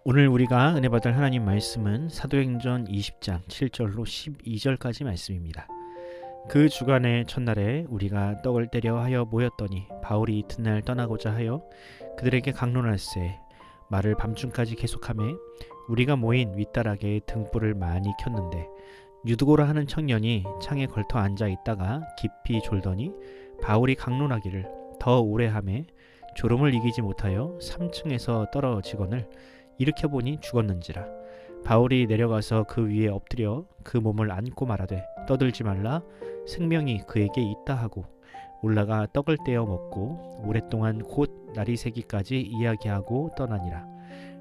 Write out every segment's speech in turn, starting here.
오늘 우리가 은혜 받을 하나님 말씀은 사도행전 20장 7절로 12절까지 말씀입니다. 그 주간의 첫날에 우리가 떡을 떼려 하여 모였더니 바울이 이튿날 떠나고자 하여 그들에게 강론할세 말을 밤중까지 계속하매 우리가 모인 윗다락에 등불을 많이 켰는데 유두고라 하는 청년이 창에 걸터 앉아 있다가 깊이 졸더니 바울이 강론하기를 더 오래 하매 졸음을 이기지 못하여 3층에서 떨어지거늘 일으켜보니 죽었는지라. 바울이 내려가서 그 위에 엎드려 그 몸을 안고 말하되 떠들지 말라 생명이 그에게 있다 하고 올라가 떡을 떼어 먹고 오랫동안 곧 날이 새기까지 이야기하고 떠나니라.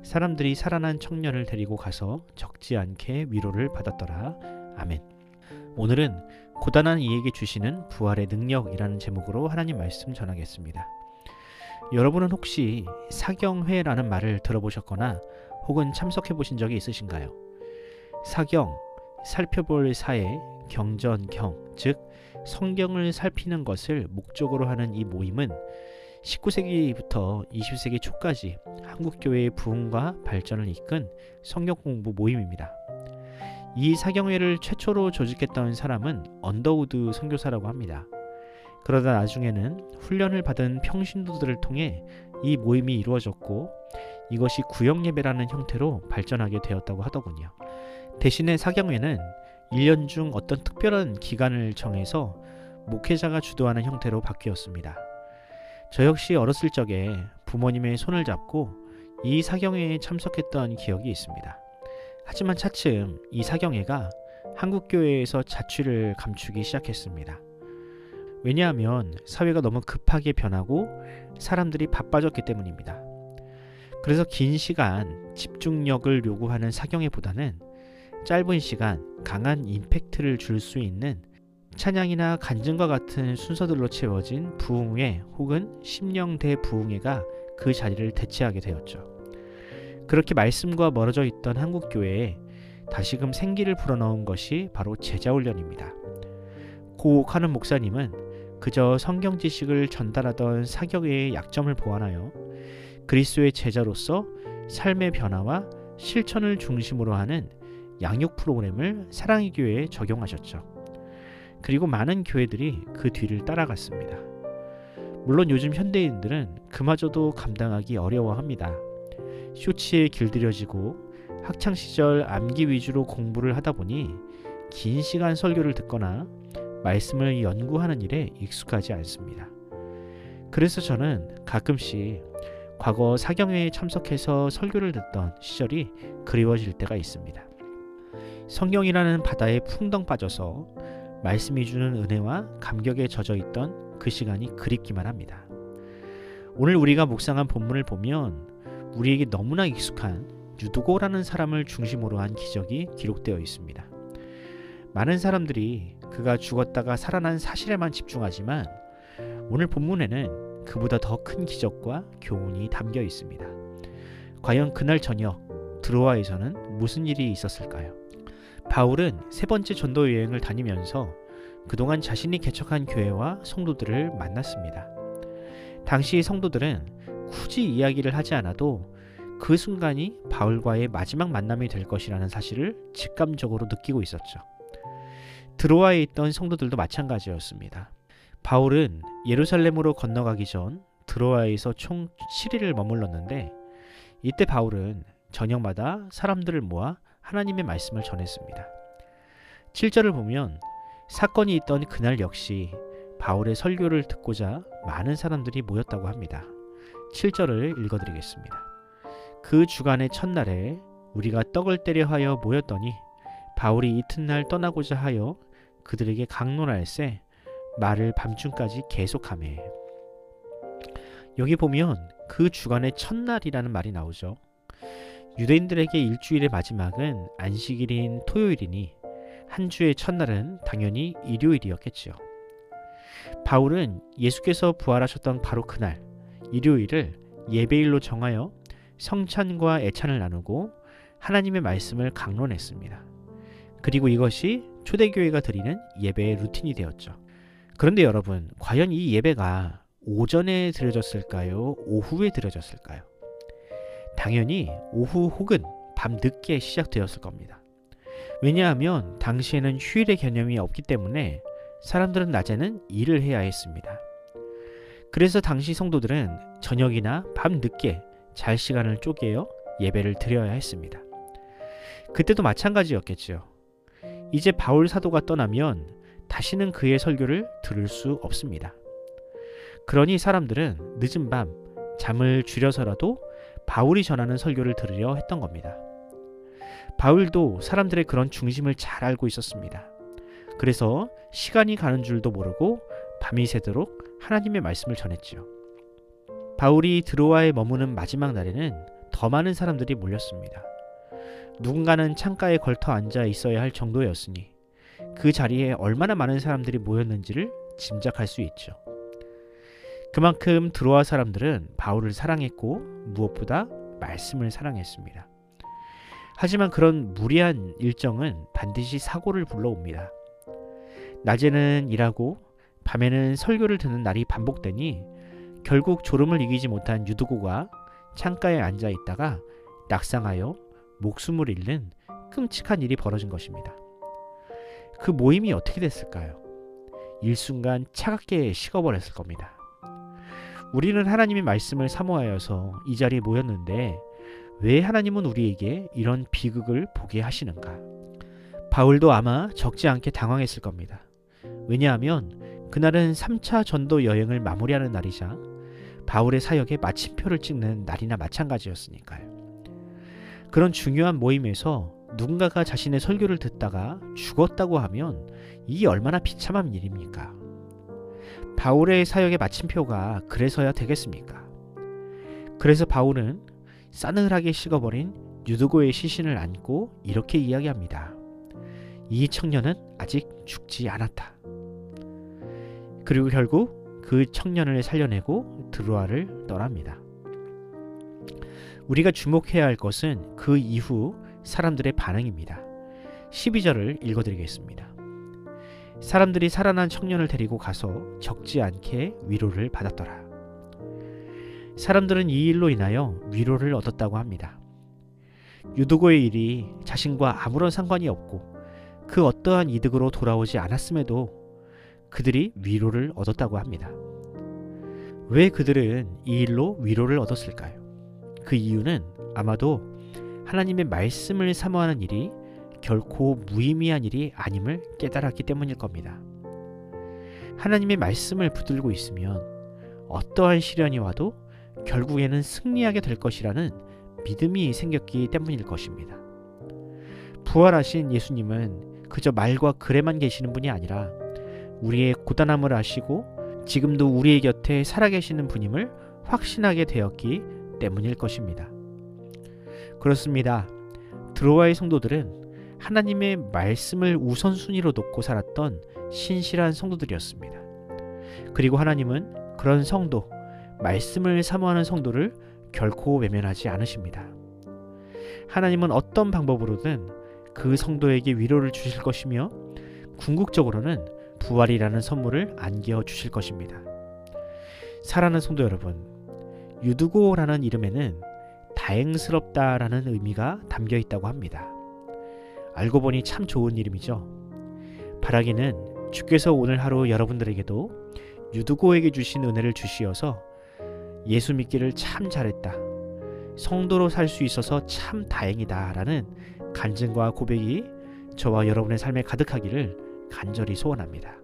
사람들이 살아난 청년을 데리고 가서 적지 않게 위로를 받았더라. 아멘. 오늘은 고단한 이에게 주시는 부활의 능력이라는 제목으로 하나님 말씀 전하겠습니다. 여러분은 혹시 사경회라는 말을 들어보셨거나 혹은 참석해 보신 적이 있으신가요? 사경, 살펴볼 사에 경전, 경, 즉 성경을 살피는 것을 목적으로 하는 이 모임은 19세기부터 20세기 초까지 한국교회의 부흥과 발전을 이끈 성경 공부 모임입니다. 이 사경회를 최초로 조직했던 사람은 언더우드 선교사라고 합니다. 그러다 나중에는 훈련을 받은 평신도들을 통해 이 모임이 이루어졌고 이것이 구역예배라는 형태로 발전하게 되었다고 하더군요. 대신에 사경회는 1년 중 어떤 특별한 기간을 정해서 목회자가 주도하는 형태로 바뀌었습니다. 저 역시 어렸을 적에 부모님의 손을 잡고 이 사경회에 참석했던 기억이 있습니다. 하지만 차츰 이 사경회가 한국교회에서 자취를 감추기 시작했습니다. 왜냐하면 사회가 너무 급하게 변하고 사람들이 바빠졌기 때문입니다. 그래서 긴 시간 집중력을 요구하는 사경회보다는 짧은 시간 강한 임팩트를 줄 수 있는 찬양이나 간증과 같은 순서들로 채워진 부흥회 혹은 심령대 부흥회가 그 자리를 대체하게 되었죠. 그렇게 말씀과 멀어져 있던 한국교회에 다시금 생기를 불어넣은 것이 바로 제자훈련입니다. 고 옥하는 목사님은 그저 성경 지식을 전달하던 사경회의 약점을 보완하여 그리스도의 제자로서 삶의 변화와 실천을 중심으로 하는 양육 프로그램을 사랑의 교회에 적용하셨죠. 그리고 많은 교회들이 그 뒤를 따라갔습니다. 물론 요즘 현대인들은 그마저도 감당하기 어려워합니다. 쇼츠에 길들여지고 학창시절 암기 위주로 공부를 하다 보니 긴 시간 설교를 듣거나 말씀을 연구하는 일에 익숙하지 않습니다. 그래서 저는 가끔씩 과거 사경회에 참석해서 설교를 듣던 시절이 그리워질 때가 있습니다. 성경이라는 바다에 풍덩 빠져서 말씀이 주는 은혜와 감격에 젖어 있던 그 시간이 그립기만 합니다. 오늘 우리가 묵상한 본문을 보면 우리에게 너무나 익숙한 유두고라는 사람을 중심으로 한 기적이 기록되어 있습니다. 많은 사람들이 그가 죽었다가 살아난 사실에만 집중하지만 오늘 본문에는 그보다 더 큰 기적과 교훈이 담겨 있습니다. 과연 그날 저녁 드로아에서는 무슨 일이 있었을까요? 바울은 세 번째 전도 여행을 다니면서 그동안 자신이 개척한 교회와 성도들을 만났습니다. 당시 성도들은 굳이 이야기를 하지 않아도 그 순간이 바울과의 마지막 만남이 될 것이라는 사실을 직감적으로 느끼고 있었죠. 드로아에 있던 성도들도 마찬가지였습니다. 바울은 예루살렘으로 건너가기 전 드로아에서 총 7일을 머물렀는데 이때 바울은 저녁마다 사람들을 모아 하나님의 말씀을 전했습니다. 7절을 보면 사건이 있던 그날 역시 바울의 설교를 듣고자 많은 사람들이 모였다고 합니다. 7절을 읽어드리겠습니다. 그 주간의 첫날에 우리가 떡을 떼려 하여 모였더니 바울이 이튿날 떠나고자 하여 그들에게 강론할세 말을 밤중까지 계속하매. 여기 보면 그 주간의 첫날이라는 말이 나오죠. 유대인들에게 일주일의 마지막은 안식일인 토요일이니 한 주의 첫날은 당연히 일요일이었겠지요. 바울은 예수께서 부활하셨던 바로 그날 일요일을 예배일로 정하여 성찬과 애찬을 나누고 하나님의 말씀을 강론했습니다. 그리고 이것이 초대교회가 드리는 예배의 루틴이 되었죠. 그런데 여러분, 과연 이 예배가 오전에 드려졌을까요? 오후에 드려졌을까요? 당연히 오후 혹은 밤 늦게 시작되었을 겁니다. 왜냐하면 당시에는 휴일의 개념이 없기 때문에 사람들은 낮에는 일을 해야 했습니다. 그래서 당시 성도들은 저녁이나 밤 늦게 잘 시간을 쪼개어 예배를 드려야 했습니다. 그때도 마찬가지였겠죠. 이제 바울 사도가 떠나면 다시는 그의 설교를 들을 수 없습니다. 그러니 사람들은 늦은 밤 잠을 줄여서라도 바울이 전하는 설교를 들으려 했던 겁니다. 바울도 사람들의 그런 중심을 잘 알고 있었습니다. 그래서 시간이 가는 줄도 모르고 밤이 새도록 하나님의 말씀을 전했지요. 바울이 드로아에 머무는 마지막 날에는 더 많은 사람들이 몰렸습니다. 누군가는 창가에 걸터 앉아 있어야 할 정도였으니 그 자리에 얼마나 많은 사람들이 모였는지를 짐작할 수 있죠. 그만큼 드로아 사람들은 바울을 사랑했고 무엇보다 말씀을 사랑했습니다. 하지만 그런 무리한 일정은 반드시 사고를 불러옵니다. 낮에는 일하고 밤에는 설교를 듣는 날이 반복되니 결국 졸음을 이기지 못한 유두고가 창가에 앉아 있다가 낙상하여 목숨을 잃는 끔찍한 일이 벌어진 것입니다. 그 모임이 어떻게 됐을까요? 일순간 차갑게 식어버렸을 겁니다. 우리는 하나님의 말씀을 사모하여서 이 자리에 모였는데 왜 하나님은 우리에게 이런 비극을 보게 하시는가? 바울도 아마 적지 않게 당황했을 겁니다. 왜냐하면 그날은 3차 전도 여행을 마무리하는 날이자 바울의 사역에 마침표를 찍는 날이나 마찬가지였으니까요. 그런 중요한 모임에서 누군가가 자신의 설교를 듣다가 죽었다고 하면 이게 얼마나 비참한 일입니까? 바울의 사역의 마침표가 그래서야 되겠습니까? 그래서 바울은 싸늘하게 식어버린 유두고의 시신을 안고 이렇게 이야기합니다. 이 청년은 아직 죽지 않았다. 그리고 결국 그 청년을 살려내고 드로아를 떠납니다. 우리가 주목해야 할 것은 그 이후 사람들의 반응입니다. 12절을 읽어드리겠습니다. 사람들이 살아난 청년을 데리고 가서 적지 않게 위로를 받았더라. 사람들은 이 일로 인하여 위로를 얻었다고 합니다. 유두고의 일이 자신과 아무런 상관이 없고 그 어떠한 이득으로 돌아오지 않았음에도 그들이 위로를 얻었다고 합니다. 왜 그들은 이 일로 위로를 얻었을까요? 그 이유는 아마도 하나님의 말씀을 사모하는 일이 결코 무의미한 일이 아님을 깨달았기 때문일 겁니다. 하나님의 말씀을 붙들고 있으면 어떠한 시련이 와도 결국에는 승리하게 될 것이라는 믿음이 생겼기 때문일 것입니다. 부활하신 예수님은 그저 말과 글에만 계시는 분이 아니라 우리의 고단함을 아시고 지금도 우리의 곁에 살아계시는 분임을 확신하게 되었기 때문일 것입니다. 그렇습니다. 드로아의 성도들은 하나님의 말씀을 우선순위로 놓고 살았던 신실한 성도들이었습니다. 그리고 하나님은 그런 성도, 말씀을 사모하는 성도를 결코 외면하지 않으십니다. 하나님은 어떤 방법으로든 그 성도에게 위로를 주실 것이며 궁극적으로는 부활이라는 선물을 안겨 주실 것입니다. 사랑하는 성도 여러분, 유두고라는 이름에는 다행스럽다라는 의미가 담겨 있다고 합니다. 알고 보니 참 좋은 이름이죠. 바라기는 주께서 오늘 하루 여러분들에게도 유두고에게 주신 은혜를 주시어서 예수 믿기를 참 잘했다, 성도로 살 수 있어서 참 다행이다 라는 간증과 고백이 저와 여러분의 삶에 가득하기를 간절히 소원합니다.